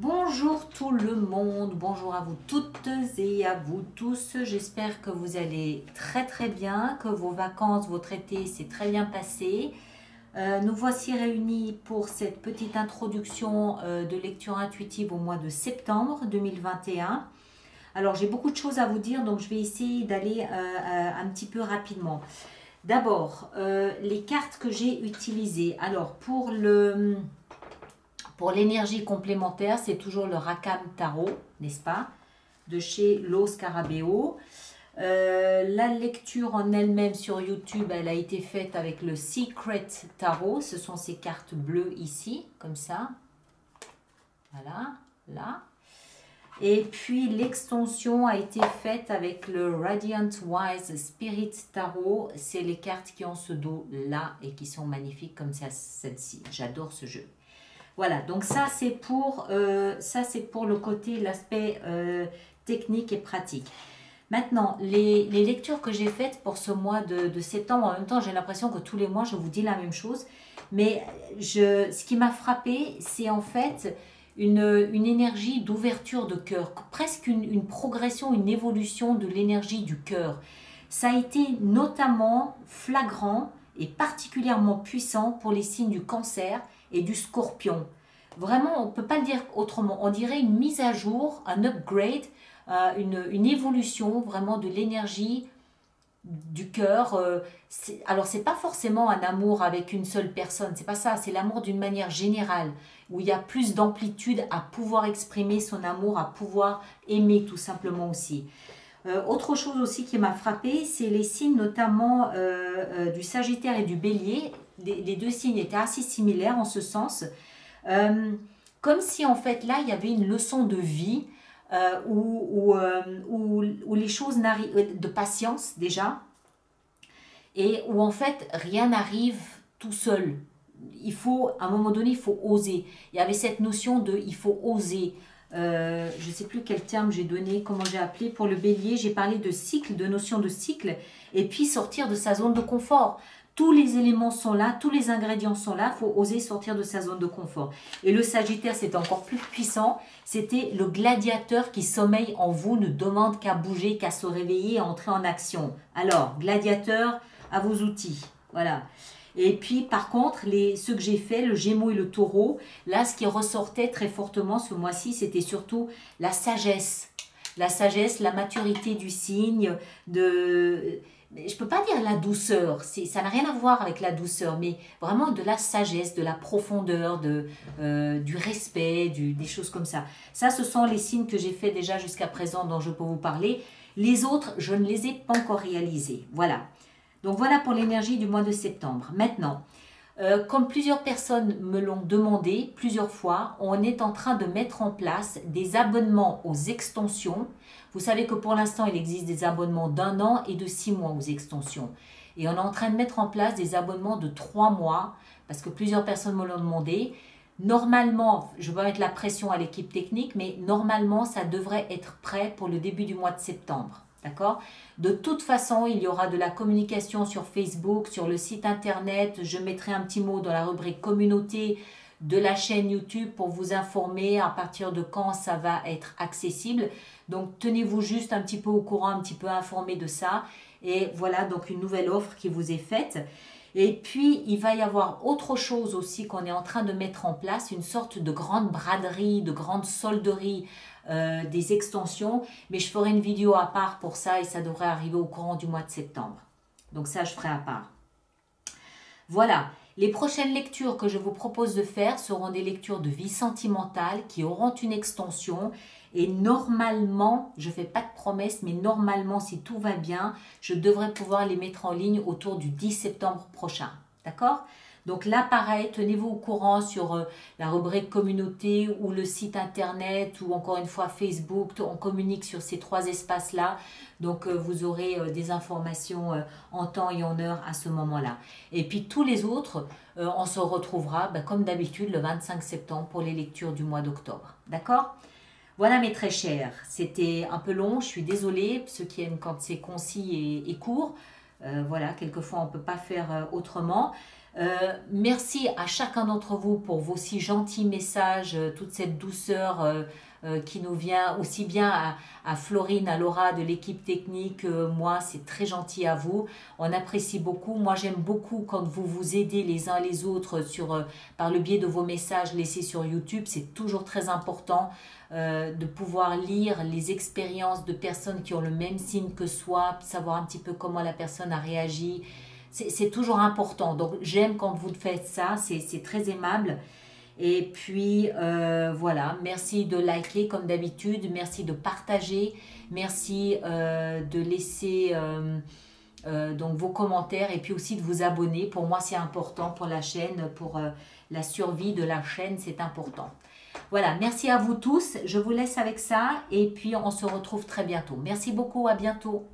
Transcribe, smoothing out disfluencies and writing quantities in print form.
Bonjour tout le monde, bonjour à vous toutes et à vous tous. J'espère que vous allez très bien, que vos vacances, votre été s'est très bien passé. Nous voici réunis pour cette petite introduction de lecture intuitive au mois de septembre 2021. Alors j'ai beaucoup de choses à vous dire, donc je vais essayer d'aller un petit peu rapidement. D'abord, les cartes que j'ai utilisées. Alors pour l'énergie complémentaire, c'est toujours le Rakam Tarot, n'est-ce pas, de chez Los Scarabeo. La lecture en elle-même sur YouTube, elle a été faite avec le Secret Tarot. Ce sont ces cartes bleues ici, comme ça. Voilà, là. Et puis l'extension a été faite avec le Radiant Wise Spirit Tarot. C'est les cartes qui ont ce dos-là et qui sont magnifiques comme celle-ci. J'adore ce jeu. Voilà, donc ça c'est pour le côté, l'aspect technique et pratique. Maintenant, les lectures que j'ai faites pour ce mois de septembre, en même temps j'ai l'impression que tous les mois je vous dis la même chose, mais ce qui m'a frappé, c'est en fait une énergie d'ouverture de cœur, presque une progression, une évolution de l'énergie du cœur. Ça a été notamment flagrant et particulièrement puissant pour les signes du Cancer et du Scorpion. Vraiment, on ne peut pas le dire autrement. On dirait une mise à jour, un upgrade, une évolution vraiment de l'énergie du cœur. Alors, c'est pas forcément un amour avec une seule personne, c'est pas ça. C'est l'amour d'une manière générale, où il y a plus d'amplitude à pouvoir exprimer son amour, à pouvoir aimer tout simplement aussi. Autre chose aussi qui m'a frappée, c'est les signes notamment du Sagittaire et du Bélier. Les deux signes étaient assez similaires en ce sens. Comme si en fait là, il y avait une leçon de vie où les choses n'arrivent, de patience déjà, et où en fait rien n'arrive tout seul. Il faut, à un moment donné, il faut oser. Il y avait cette notion de il faut oser. Je ne sais plus quel terme j'ai donné, comment j'ai appelé. Pour le bélier, j'ai parlé de cycle, de notion de cycle, et puis sortir de sa zone de confort. Tous les éléments sont là, tous les ingrédients sont là, il faut oser sortir de sa zone de confort. Et le Sagittaire, c'est encore plus puissant. C'était le gladiateur qui sommeille en vous, ne demande qu'à bouger, qu'à se réveiller et entrer en action. Alors, gladiateur, à vos outils. Voilà. Et puis, par contre, ceux que j'ai fait, le Gémeaux et le Taureau, là, ce qui ressortait très fortement ce mois-ci, c'était surtout la sagesse. La sagesse, la maturité du signe, je ne peux pas dire la douceur, ça n'a rien à voir avec la douceur, mais vraiment de la sagesse, de la profondeur, du respect, des choses comme ça. Ça, ce sont les signes que j'ai fait déjà jusqu'à présent dont je peux vous parler. Les autres, je ne les ai pas encore réalisés. Voilà. Donc voilà pour l'énergie du mois de septembre. Maintenant, comme plusieurs personnes me l'ont demandé plusieurs fois, on est en train de mettre en place des abonnements aux extensions. Vous savez que pour l'instant, il existe des abonnements d'1 an et de 6 mois aux extensions. Et on est en train de mettre en place des abonnements de 3 mois, parce que plusieurs personnes me l'ont demandé. Normalement, je vais mettre la pression à l'équipe technique, mais normalement, ça devrait être prêt pour le début du mois de septembre. D'accord? De toute façon, il y aura de la communication sur Facebook, sur le site internet. Je mettrai un petit mot dans la rubrique communauté de la chaîne YouTube pour vous informer à partir de quand ça va être accessible. Donc, tenez-vous juste un petit peu au courant, un petit peu informé de ça. Et voilà donc une nouvelle offre qui vous est faite. Et puis, il va y avoir autre chose aussi qu'on est en train de mettre en place, une sorte de grande braderie, de grande solderie, des extensions. Mais je ferai une vidéo à part pour ça et ça devrait arriver au courant du mois de septembre. Donc ça, je ferai à part. Voilà. Les prochaines lectures que je vous propose de faire seront des lectures de vie sentimentale qui auront une extension. Et normalement, je ne fais pas de promesses, mais normalement, si tout va bien, je devrais pouvoir les mettre en ligne autour du 10 septembre prochain. D'accord? Donc là, pareil, tenez-vous au courant sur la rubrique communauté ou le site internet ou encore une fois Facebook. On communique sur ces 3 espaces-là. Donc vous aurez des informations en temps et en heure à ce moment-là. Et puis tous les autres, on se retrouvera comme d'habitude le 25 septembre pour les lectures du mois d'octobre. D'accord? Voilà mes très chers, c'était un peu long, je suis désolée, ceux qui aiment quand c'est concis et court. Voilà, quelquefois on ne peut pas faire autrement. Merci à chacun d'entre vous pour vos si gentils messages, toute cette douceur qui nous vient aussi bien à Florine, à Laura de l'équipe technique. Moi, c'est très gentil à vous. On apprécie beaucoup. Moi, j'aime beaucoup quand vous vous aidez les uns les autres par le biais de vos messages laissés sur YouTube. C'est toujours très important de pouvoir lire les expériences de personnes qui ont le même signe que soi, savoir un petit peu comment la personne a réagi. C'est toujours important. Donc, j'aime quand vous faites ça. C'est très aimable. Et puis, voilà. Merci de liker comme d'habitude. Merci de partager. Merci de laisser donc vos commentaires et puis aussi de vous abonner. Pour moi, c'est important pour la chaîne, pour la survie de la chaîne, c'est important. Voilà, merci à vous tous. Je vous laisse avec ça et puis on se retrouve très bientôt. Merci beaucoup, à bientôt.